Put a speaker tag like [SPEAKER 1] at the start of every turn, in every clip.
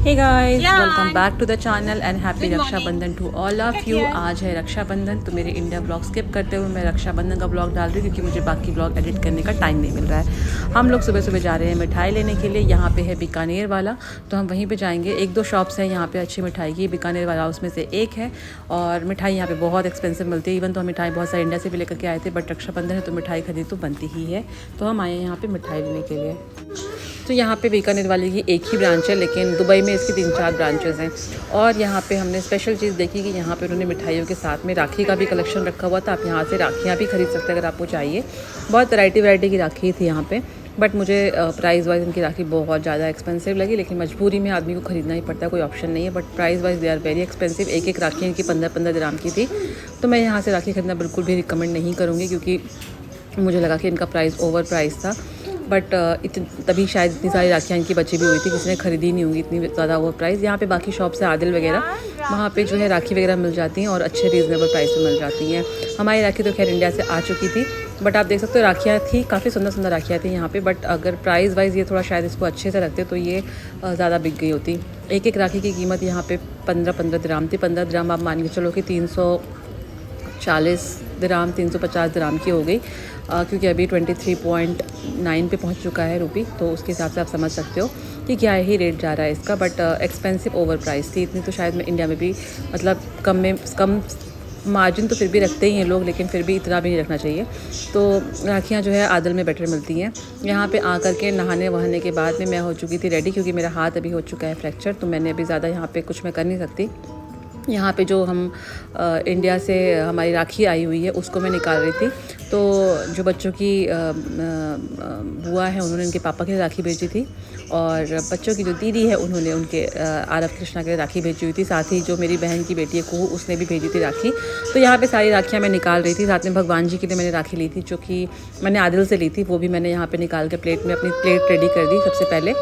[SPEAKER 1] Hey guys, welcome back to the channel and happy Rakshabandhan to all of you. आज है रक्षाबंधन, तो मेरे India blog skip करते हुए मैं रक्षाबंधन का ब्लॉग डाल रही हूँ क्योंकि मुझे बाकी ब्लॉग एडिट करने का टाइम नहीं मिल रहा है। हम लोग सुबह सुबह जा रहे हैं मिठाई लेने के लिए। यहाँ पे है बीकानेर वाला, तो हम वहीं पे जाएंगे। एक दो शॉप्स हैं यहाँ पे अच्छी मिठाई की, बीकानेर वाला उसमें से एक है। और मिठाई यहाँ पे बहुत एक्सपेंसिव मिलती है। इवन तो हम मिठाई बहुत सारी इंडिया से भी लेकर के आए थे, बट रक्षाबंधन है तो मिठाई खरीद तो बनती ही है। तो हम आए हैं यहाँ पर मिठाई लेने के लिए। तो यहाँ पे बीकानेर वाले की एक ही ब्रांच है, लेकिन दुबई में इसकी 3-4 ब्रांचेज़ हैं। और यहाँ पे हमने स्पेशल चीज़ देखी कि यहाँ पे उन्होंने मिठाइयों के साथ में राखी का भी कलेक्शन रखा हुआ था। आप यहाँ से राखियाँ भी खरीद सकते हैं अगर आपको चाहिए। बहुत वैरायटी की राखी थी यहाँ पे, बट मुझे प्राइस वाइज इनकी राखी बहुत ज़्यादा एक्सपेंसिव लगी। लेकिन मजबूरी में आदमी को ख़रीदना ही पड़ता है, कोई ऑप्शन नहीं है। But price wise they are very expensive. एक राखी इनकी 15-15 दिरहम की थी। तो मैं यहाँ से राखी खरीदना बिल्कुल भी रिकमेंड नहीं करूँगी, क्योंकि मुझे लगा कि इनका प्राइस ओवर प्राइस था। बट तभी शायद इतनी सारी राखियाँ इनकी बची भी हुई थी, किसी ने खरीदी नहीं होंगी इतनी ज़्यादा ओवर प्राइस। यहाँ पे बाकी शॉप से आदिल वगैरह, वहाँ पे जो है राखी वगैरह मिल जाती हैं और अच्छे रीज़नेबल प्राइस में मिल जाती हैं। हमारी राखी तो खैर इंडिया से आ चुकी थी, बट आप देख सकते हो राखियाँ थी, काफ़ी सुंदर राखियाँ थी यहाँ पे। बट अगर प्राइस वाइज ये थोड़ा शायद इसको अच्छे से रखते तो ये ज़्यादा बिक गई होती। एक राखी की कीमत यहाँ पे 15-15 दिरहम थी। 15 दिरहम आप मान के चलो कि 340 दिरहम 350 दिरहम की हो गई, क्योंकि अभी 23.9 पे पहुंच चुका है रुपी। तो उसके हिसाब से आप समझ सकते हो कि क्या ही रेट जा रहा है इसका। बट एक्सपेंसिव ओवर प्राइस थी। इतनी तो शायद मैं इंडिया में भी, मतलब कम मार्जिन तो फिर भी रखते ही हैं लोग, लेकिन फिर भी इतना भी नहीं रखना चाहिए। तो राखियाँ जो है आदल में बेटर मिलती हैं। यहाँ पे आकर के नहाने वहाने के बाद में मैं हो चुकी थी रेडी, क्योंकि मेरा हाथ अभी हो चुका है फ्रैक्चर। तो मैंने अभी ज़्यादा यहाँ पे कुछ मैं कर नहीं सकती। यहाँ पे जो हम इंडिया से हमारी राखी आई हुई है उसको मैं निकाल रही थी। तो जो बच्चों की बुआ है उन्होंने उनके पापा के लिए राखी भेजी थी, और बच्चों की जो दीदी है उन्होंने उनके आरव कृष्णा के लिए राखी भेजी हुई थी। साथ ही जो मेरी बहन की बेटी है कुहू, उसने भी भेजी थी राखी। तो यहाँ पे सारी राखियाँ मैं निकाल रही थी। साथ में भगवान जी के लिए मैंने राखी ली थी, जो कि मैंने आदिल से ली थी। वो भी मैंने यहाँ पर निकाल के प्लेट में अपनी प्लेट रेडी कर दी सबसे पहले,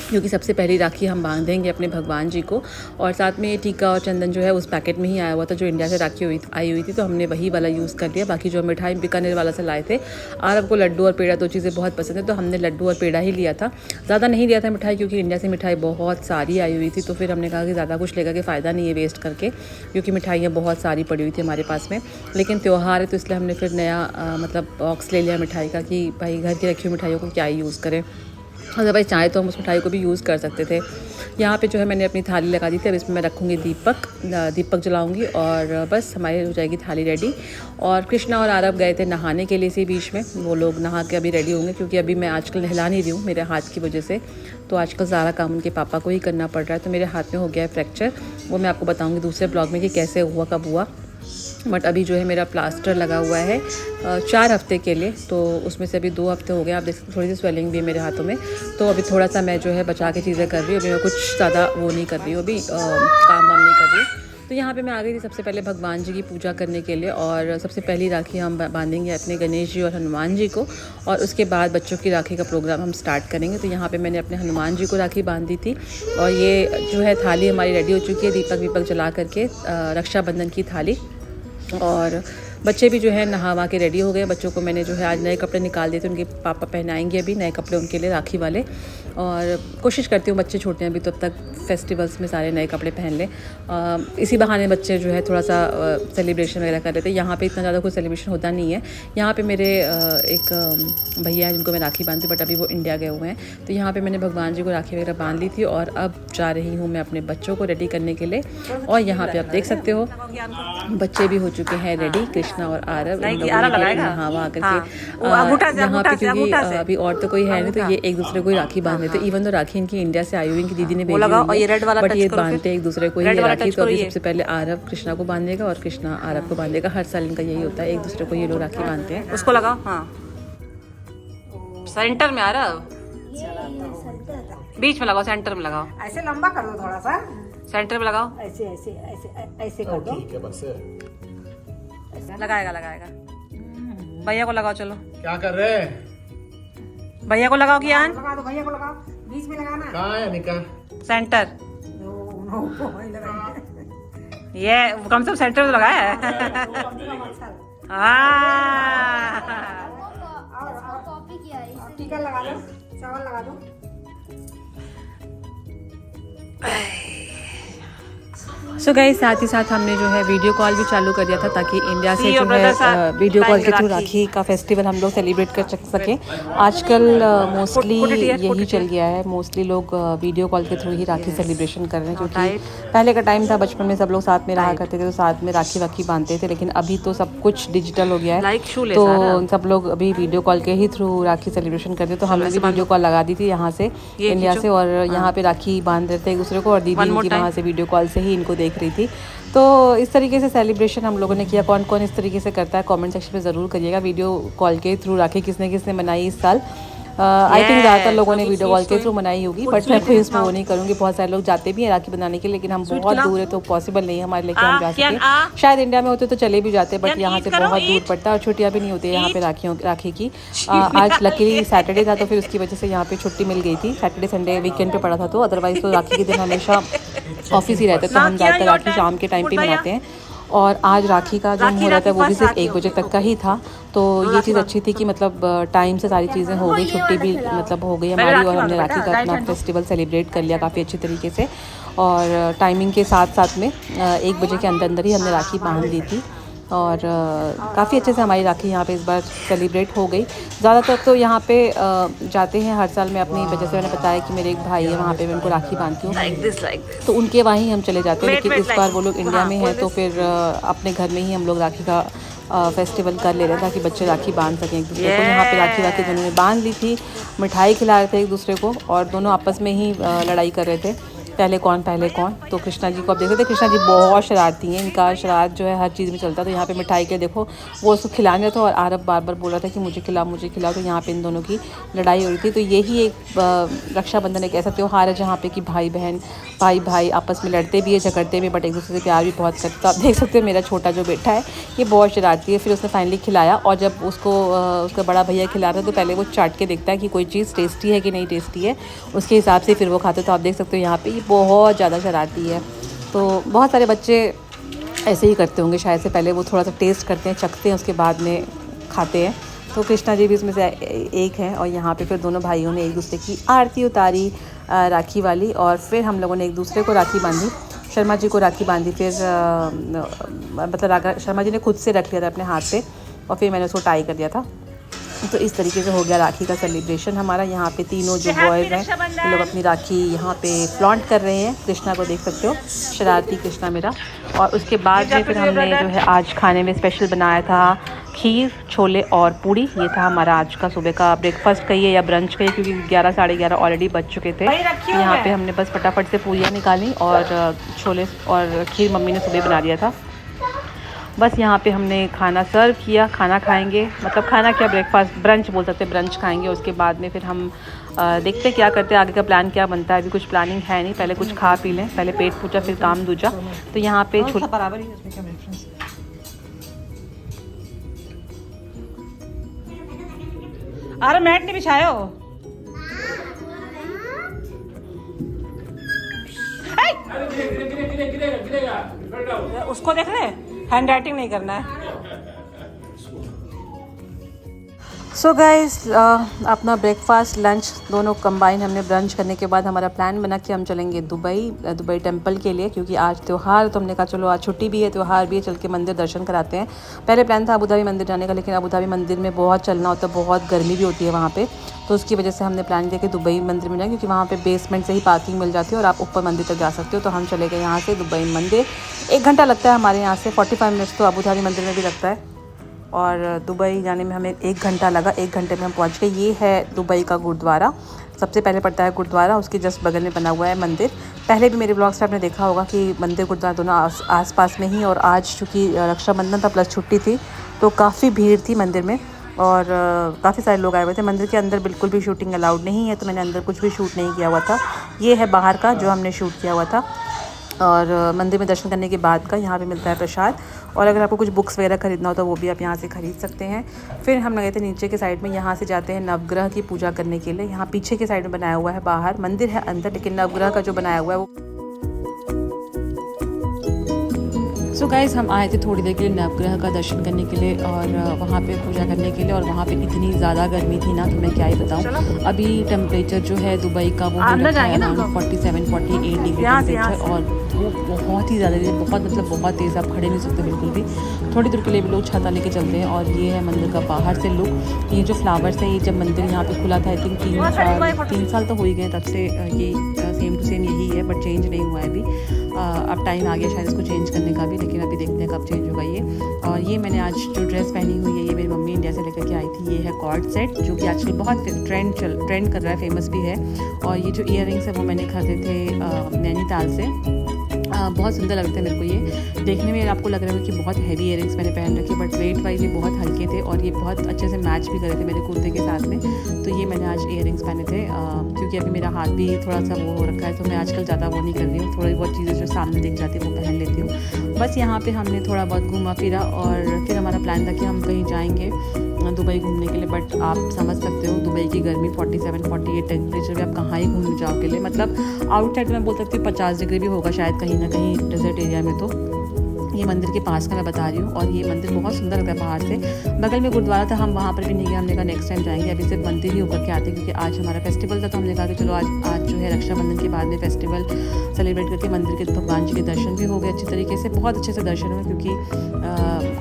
[SPEAKER 1] क्योंकि सबसे पहली राखी हम बांधेंगे अपने भगवान जी को। और साथ में टीका और चंदन जो है उस पैकेट में ही आया हुआ था जो इंडिया से राखी आई हुई थी, तो हमने वही वाला यूज़ कर लिया। बाकी जो मिठाई बीकानेर वाला से लाए थे, आरव को लड्डू और पेड़ा 2 चीज़ें बहुत पसंद है, तो हमने लड्डू और पेड़ा ही लिया था। ज़्यादा नहीं लिया था मिठाई, क्योंकि इंडिया से मिठाई बहुत सारी आई हुई थी। तो फिर हमने कहा कि ज़्यादा कुछ लेकर के फ़ायदा नहीं है वेस्ट करके, क्योंकि मिठाइयाँ बहुत सारी पड़ी हुई थी हमारे पास में। लेकिन त्यौहार है तो इसलिए हमने फिर नया मतलब बॉक्स ले लिया मिठाई का, कि भाई घर की रखी हुई मिठाइयों को क्या ही यूज़ करें। अगर भाई चाहे तो हम उस मिठाई को भी यूज़ कर सकते थे। यहाँ पे जो है मैंने अपनी थाली लगा दी थी। अब इसमें मैं रखूँगी दीपक जलाऊँगी, और बस हमारी हो जाएगी थाली रेडी। और कृष्णा और आरव गए थे नहाने के लिए इसी बीच में। वो लोग नहा के अभी रेडी होंगे, क्योंकि अभी मैं आजकल नहला नहीं रही हूँ मेरे हाथ की वजह से। तो आजकल सारा काम उनके पापा को ही करना पड़ रहा है। तो मेरे हाथ में हो गया है फ्रैक्चर, वो मैं आपको बताऊँगी दूसरे ब्लॉग में कि कैसे हुआ, कब हुआ। बट अभी जो है मेरा प्लास्टर लगा हुआ है 4 हफ्ते के लिए, तो उसमें से अभी 2 हफ्ते हो गए। आप देख सकते थोड़ी सी स्वेलिंग भी है मेरे हाथों में। तो अभी थोड़ा सा मैं जो है बचा के चीज़ें कर रही हूँ। अभी मैं कुछ ज़्यादा वो नहीं कर रही हूँ, अभी काम वाम नहीं कर रही हूँ। तो यहाँ पे मैं आ गई थी सबसे पहले भगवान जी की पूजा करने के लिए। और सबसे पहली राखी हम बांधेंगे अपने गणेश जी और हनुमान जी को, और उसके बाद बच्चों की राखी का प्रोग्राम हम स्टार्ट करेंगे। तो यहाँ पे मैंने अपने हनुमान जी को राखी बांधी थी। और ये जो है थाली हमारी रेडी हो चुकी है, दीपक जला करके रक्षाबंधन की थाली। और बच्चे भी जो है नहा के रेडी हो गए। बच्चों को मैंने जो है आज नए कपड़े निकाल दिए थे, उनके पापा पहनाएंगे अभी नए कपड़े उनके लिए राखी वाले। और कोशिश करती हूँ बच्चे छोटे हैं अभी, तो अब तक फेस्टिवल्स में सारे नए कपड़े पहन लें। इसी बहाने बच्चे जो है थोड़ा सा सेलिब्रेशन वगैरह कर लेते हैं। यहाँ पे इतना ज़्यादा कोई सेलिब्रेशन होता नहीं है। यहाँ पे मेरे एक भैया हैं जिनको मैं राखी बांधती, बट अभी वो इंडिया गए हुए हैं। तो यहाँ पे मैंने भगवान जी को राखी वगैरह बांध ली थी, और अब जा रही हूँ मैं अपने बच्चों को रेडी करने के लिए। और यहाँ पे आप देख सकते हो बच्चे भी हो चुके हैं रेडी, कृष्णा और आरव। नहा करके यहाँ पे, क्योंकि अभी और तो कोई है नहीं, तो ये एक दूसरे को ही राखी बांध देते। इवन तो राखी इनकी इंडिया से आई हुई, इनकी दीदी ने भेजी हुई है, बट ये बांधते एक दूसरे को ही राखी। तो अभी सबसे पहले आरव कृष्णा को बांधेगा और कृष्णा आरव को बांधेगा। हर साल इनका यही होता है, एक दूसरे को ये लोग राखी बांधते हैं।
[SPEAKER 2] उसको लगाओ, हाँ सेंटर में आरव, बीच में लगाओ, सेंटर में लगाओ।
[SPEAKER 3] ऐसे लंबा कर दो थोड़ा सा,
[SPEAKER 2] सेंटर में लगाओ।
[SPEAKER 3] ऐसे ऐसे ऐसे ऐसे कर दो।
[SPEAKER 4] ठीक है, बस
[SPEAKER 2] लगाएगा भैया को लगाओ। चलो
[SPEAKER 4] क्या कर रहे हैं?
[SPEAKER 2] भैया को लगाओ कियान,
[SPEAKER 3] लगा दो, भैया को लगाओ, बीच में लगाना।
[SPEAKER 4] कहाँ है निका?
[SPEAKER 2] सेंटर।
[SPEAKER 3] नो वही लगाएंगे।
[SPEAKER 2] ये कम से कम सेंटर में लगाया है। हाँ
[SPEAKER 3] टीका लगा दो, चावल लगा दो।
[SPEAKER 1] सो गाइस साथ ही साथ हमने जो है वीडियो कॉल भी चालू कर दिया था ताकि इंडिया से
[SPEAKER 2] See
[SPEAKER 1] जो
[SPEAKER 2] your brother,
[SPEAKER 1] है
[SPEAKER 2] sir.
[SPEAKER 1] वीडियो कॉल के थ्रू
[SPEAKER 2] राखी।
[SPEAKER 1] राखी का फेस्टिवल हम लोग सेलिब्रेट कर सकें। आजकल मोस्टली
[SPEAKER 2] put it here,
[SPEAKER 1] यही
[SPEAKER 2] put it
[SPEAKER 1] चल गया है, मोस्टली लोग वीडियो कॉल के थ्रू ही राखी सेलिब्रेशन कर रहे हैं, क्योंकि
[SPEAKER 2] tight.
[SPEAKER 1] पहले का टाइम था बचपन में सब लोग साथ में रहा करते थे तो साथ में राखी वाखी बांधते थे, लेकिन अभी तो सब कुछ डिजिटल हो गया है।
[SPEAKER 2] Like shoelace,
[SPEAKER 1] तो
[SPEAKER 2] सारा।
[SPEAKER 1] सब लोग अभी वीडियो कॉल के ही थ्रू राखी सेलिब्रेशन करते हैं। तो हमने भी वीडियो कॉल लगा दी थी यहाँ से
[SPEAKER 2] ये
[SPEAKER 1] इंडिया
[SPEAKER 2] खींचो।
[SPEAKER 1] से, और यहाँ पे राखी बांध रहे थे एक दूसरे को, और दीदी
[SPEAKER 2] One more
[SPEAKER 1] इनकी
[SPEAKER 2] time.
[SPEAKER 1] वहाँ से वीडियो कॉल से ही इनको देख रही थी। तो इस तरीके से सेलिब्रेशन हम लोगों ने किया। कौन कौन इस तरीके से करता है कमेंट सेक्शन में ज़रूर करिएगा। वीडियो कॉल के थ्रू राखी किसने किसने मनाई इस साल। आई थिंक ज़्यादातर लोगों ने वीडियो कॉल के थ्रू मनाई होगी, बट मैं कोई इसमें वो नहीं करूँगी। बहुत सारे लोग जाते भी हैं राखी बनाने के लिए, लेकिन हम बहुत दूर है तो पॉसिबल नहीं है हमारे लिए कि हम जा सकें। शायद इंडिया में होते तो चले भी जाते, बट यहाँ से बहुत दूर पड़ता है और छुट्टियाँ भी नहीं होती है यहाँ पे राखी की। आज लकीली सैटरडे था तो फिर उसकी वजह से यहाँ पे छुट्टी मिल गई थी। सैटरडे संडे वीकेंड पे पड़ा था, तो अदरवाइज़ तो राखी के दिन हमेशा ऑफिस ही रहते, तो हम ज़्यादातर राखी शाम के टाइम पे मनाते हैं। और आज राखी का जो मुहूर्त है वो भी सिर्फ 1 बजे तक का ही था। तो ये चीज़ अच्छी थी कि मतलब टाइम से सारी चीज़ें हो गई, छुट्टी भी मतलब हो गई हमारी, और हमने राखी का अपना फेस्टिवल सेलिब्रेट कर लिया काफ़ी अच्छी तरीके से। और टाइमिंग के साथ साथ में 1 बजे के अंदर अंदर ही हमने राखी बांध दी थी, और काफ़ी अच्छे से हमारी राखी यहाँ पे इस बार सेलिब्रेट हो गई। ज़्यादातर तो यहाँ पे जाते हैं हर साल। मैं अपनी वजह से मैंने बताया कि मेरे एक भाई है वहाँ पे, मैं उनको राखी बांधती हूँ, तो उनके वहाँ ही हम चले जाते हैं। लेकिन इस बार वो लोग इंडिया में हैं, तो फिर अपने घर में ही हम लोग राखी का फेस्टिवल कर ले रहे हैं ताकि बच्चे राखी बांध सकें एक दूसरे को। यहाँ पे राखी दोनों ने बांध ली थी, मिठाई खिला रहे थे एक दूसरे को, और दोनों आपस में ही लड़ाई कर रहे थे पहले कौन। तो कृष्णा जी को आप देख रहे थे, कृष्णा जी बहुत शरारती हैं, इनका शरारत जो है हर चीज़ में चलता है। तो यहाँ पे मिठाई के देखो वो उसको खिलाने था, और आरब बार बार बोल रहा था कि मुझे खिला मुझे खिला। तो यहाँ पे इन दोनों की लड़ाई हो रही थी। तो यही एक रक्षाबंधन एक ऐसा त्यौहार है जहाँ पे कि भाई बहन भाई आपस में लड़ते भी है, झगड़ते भी, बट एक दूसरे से प्यार भी बहुत करते। तो आप देख सकते हो मेरा छोटा जो बेटा है ये बहुत शरारती है। फिर उसने फाइनली खिलाया, और जब उसको उसका बड़ा भैया खिला रहा है तो पहले वो चाट के देखता है कि कोई चीज़ टेस्टी है कि नहीं टेस्टी है, उसके हिसाब से फिर वो खाते। तो आप देख सकते हो यहाँ पे ये बहुत ज़्यादा शरारती है। तो बहुत सारे बच्चे ऐसे ही करते होंगे शायद से, पहले वो थोड़ा सा टेस्ट करते हैं, चखते हैं, उसके बाद में खाते हैं। तो कृष्णा जी भी इसमें से एक है। और यहाँ पे फिर दोनों भाइयों ने एक दूसरे की आरती उतारी राखी वाली, और फिर हम लोगों ने एक दूसरे को राखी बांधी। शर्मा जी को राखी बांधी, फिर मतलब शर्मा जी ने खुद से रख लिया था अपने हाथ पे, और फिर मैंने उसको टाई कर दिया था। तो इस तरीके से हो गया राखी का सेलिब्रेशन हमारा। यहाँ पे तीनों जो बॉयज़ हैं वो लोग अपनी राखी यहाँ पे फ्लॉन्ट कर रहे हैं। कृष्णा को देख सकते हो, शरारती कृष्णा मेरा। और उसके बाद में फिर हमने जो है आज खाने में स्पेशल बनाया था खीर, छोले और पूड़ी। ये था हमारा आज का सुबह का ब्रेकफास्ट कहिए या ब्रंच कहिए, क्योंकि 11 साढ़े 11 ऑलरेडी बज चुके थे। यहाँ पे हमने बस फटाफट से पूरियाँ निकाली, और छोले और खीर मम्मी ने सुबह बना दिया था। बस यहाँ पे हमने खाना सर्व किया, खाना खाएंगे, मतलब खाना क्या, ब्रेकफास्ट ब्रंच बोल सकते हैं, ब्रंच खाएंगे। उसके बाद में फिर हम देखते हैं क्या करते हैं, आगे का प्लान क्या बनता है। अभी कुछ प्लानिंग है नहीं, पहले कुछ खा पी लें, पहले पेट पूजा फिर काम दूजा। तो यहाँ पे
[SPEAKER 3] बराबर ही उसमें क्या डिफरेंस।
[SPEAKER 2] अरे मैट नहीं बिछाया हो। उसको देख रहे, हैंड राइटिंग नहीं करना है।
[SPEAKER 1] सो गाइस अपना ब्रेकफास्ट लंच दोनों कंबाइन हमने ब्रंच करने के बाद हमारा प्लान बना कि हम चलेंगे दुबई टेंपल के लिए, क्योंकि आज त्यौहार। तो हमने कहा चलो आज छुट्टी भी है, त्यौहार भी है, चल के मंदिर दर्शन कराते हैं। पहले प्लान था अबू धाबी मंदिर जाने का, लेकिन अबू धाबी मंदिर में बहुत चलना होता है, बहुत गर्मी भी होती है वहाँ पे। तो उसकी वजह से हमने प्लान किया कि दुबई मंदिर में जाएं, क्योंकि वहाँ पे बेसमेंट से ही पार्किंग मिल जाती है और आप ऊपर मंदिर तक जा सकते हो। तो हम चले गए यहाँ से दुबई मंदिर। 1 घंटा लगता है हमारे यहाँ से, 45 मिनट्स तो अबू धाबी मंदिर में भी लगता है, और दुबई जाने में हमें 1 घंटा लगा। 1 घंटे में हम पहुँच गए। ये है दुबई का गुरुद्वारा, सबसे पहले पड़ता है गुरुद्वारा, उसके जस्ट बगल में बना हुआ है मंदिर। पहले भी मेरे ब्लॉग्स में आपने देखा होगा कि मंदिर गुरुद्वारा दोनों आस-पास में ही। और आज चूँकि रक्षाबंधन था प्लस छुट्टी थी, तो काफ़ी भीड़ थी मंदिर में, और काफ़ी सारे लोग आए हुए थे। मंदिर के अंदर बिल्कुल भी शूटिंग अलाउड नहीं है, तो मैंने अंदर कुछ भी शूट नहीं किया हुआ था। ये है बाहर का जो हमने शूट किया हुआ था। और मंदिर में दर्शन करने के बाद का यहाँ पे मिलता है प्रसाद, और अगर आपको कुछ बुक्स वगैरह ख़रीदना हो तो वो भी आप यहाँ से ख़रीद सकते हैं। फिर हम गए थे नीचे के साइड में, यहाँ से जाते हैं नवग्रह की पूजा करने के लिए। यहाँ पीछे के साइड में बनाया हुआ है, बाहर मंदिर है अंदर, लेकिन नवग्रह का जो बनाया हुआ है वो। सो गाइज़ हम आए थे थोड़ी देर के लिए नवग्रह का दर्शन करने के लिए और वहाँ पे पूजा करने के लिए, और वहाँ पे इतनी ज़्यादा गर्मी थी ना कि मैं क्या ही बताऊँ। अभी टेम्परेचर जो है दुबई का वो 47-48 डिग्री टेम्परेचर, और वो बहुत ही ज़्यादा, बहुत मतलब बहुत तेज़, आप खड़े नहीं सकते बिल्कुल भी। थोड़ी देर के लिए भी लोग छाता लेके चलते हैं। और ये है मंदिर का बाहर से लुक। ये जो फ्लावर्स है, ये जब मंदिर यहाँ पे खुला था, आई थिंक 3 साल तो हो ही गए तब से, ये सेम टू सेम यही है, बट चेंज नहीं हुआ है अभी। अब टाइम आ गया शायद इसको चेंज करने का भी, लेकिन अभी देखते हैं कब चेंज होगा ये। और ये मैंने आज जो ड्रेस पहनी हुई है, ये मेरी मम्मी इंडिया से लेकर के आई थी। ये है कॉर्ड सेट, जो कि आजकल बहुत ट्रेंड कर रहा है, फेमस भी है। और ये जो ईयररिंग्स है वो मैंने खरीदे थे नैनीताल से। बहुत सुंदर लगते हैं मेरे को ये देखने में। आपको लग रहा है कि बहुत हैवी ईयरिंग्स मैंने पहन रखे, बट वेट वाइज ये बहुत हल्के थे और ये बहुत अच्छे से मैच भी कर रहे थे मेरे कुर्ते के साथ में। तो ये मैंने आज ईयरिंग्स पहने थे, क्योंकि अभी मेरा हाथ भी थोड़ा सा वो हो रखा है, तो मैं आजकल ज़्यादा वो नहीं कर रही हूँ। थोड़ी बहुत चीज़ें जो सामने दिख जाती है वो पहन लेती हूँ। बस यहाँ पर हमने थोड़ा बहुत घूमा फिरा, और फिर हमारा प्लान था कि हम कहीं जाएँगे दुबई घूमने के लिए। बट आप समझ सकते हो दुबई की गर्मी 47-48 टेम्परेचर में आप कहाँ ही घूमने जाओगे ले, मतलब आउटसाइड में बोल सकती हूँ 50 डिग्री भी होगा शायद कहीं ना कहीं डेजर्ट एरिया में। तो ये मंदिर के पास का मैं बता रही हूँ, और ये मंदिर बहुत सुंदर लगता है बाहर से। बगल में गुरुद्वारा था, हम वहाँ पर भी नहीं गए, हमने कहा नेक्स्ट टाइम जाएंगे, अभी सिर्फ मंदिर ही होकर के आते, क्योंकि आज हमारा फेस्टिवल था। तो हमने कहा कि चलो आज जो है रक्षाबंधन के बाद में फेस्टिवल सेलिब्रेट करके मंदिर के भगवान जी के दर्शन भी हो गए अच्छे तरीके से, बहुत अच्छे से दर्शन हुए, क्योंकि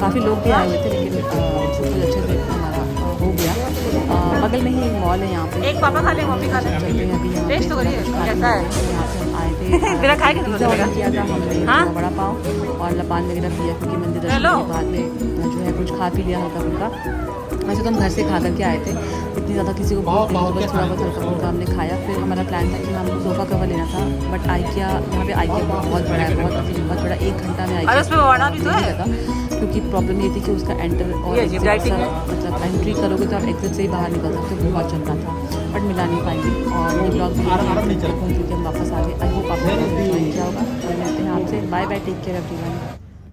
[SPEAKER 1] काफ़ी लोग भी आए हुए थे, लेकिन सब कुछ अच्छे से हमारा हो गया। बगल में ही एक मॉल है यहाँ पे,
[SPEAKER 2] एक पापा खा ले, मम्मी खा ले,
[SPEAKER 1] चलते हैं अभी यहाँ
[SPEAKER 2] टेस्ट तो करिए कैसा है।
[SPEAKER 1] यहाँ पे हम आए थे
[SPEAKER 2] मेरा खाए कितना
[SPEAKER 1] पिज़्ज़ा
[SPEAKER 2] लगेगा?
[SPEAKER 1] ऑर्डर किया था हमने,
[SPEAKER 2] हाँ?
[SPEAKER 1] बड़ा पाव और लपान वगैरह पिया, क्योंकि मंदिर दर्शन
[SPEAKER 2] हेलो?
[SPEAKER 1] के बाद में जो है कुछ खा पी लिया हल्का फुल्का। वैसे तो हम घर से खा करके आए थे, इतनी ज़्यादा किसी को भूख नहीं थी, बस थोड़ा बहुत हल्का फुल्का हमने खाया। फिर हमारा प्लान था कि हम सोफ़ा कवर लेना था, बट आइकिया यहाँ पे आइकिया बहुत बड़ा है, बहुत बड़ा, 1 घंटा में
[SPEAKER 2] अरे उसमें वाड़ा भी तो है।
[SPEAKER 1] आइकिया, क्योंकि प्रॉब्लम ये थी कि उसका एंटर और
[SPEAKER 2] ये
[SPEAKER 1] exit
[SPEAKER 2] writing है।
[SPEAKER 1] मतलब एंट्री करोगे तो आप एग्जिट से ही बाहर निकल सकते हो, बहुत चलना था, बट मिला नहीं पाएंगे। और ये ब्लॉग भी क्योंकि हम वापस आ गए। आई होप आपने एंजॉय किया होगा, और मिलते हैं आपसे। Bye bye, take care everyone.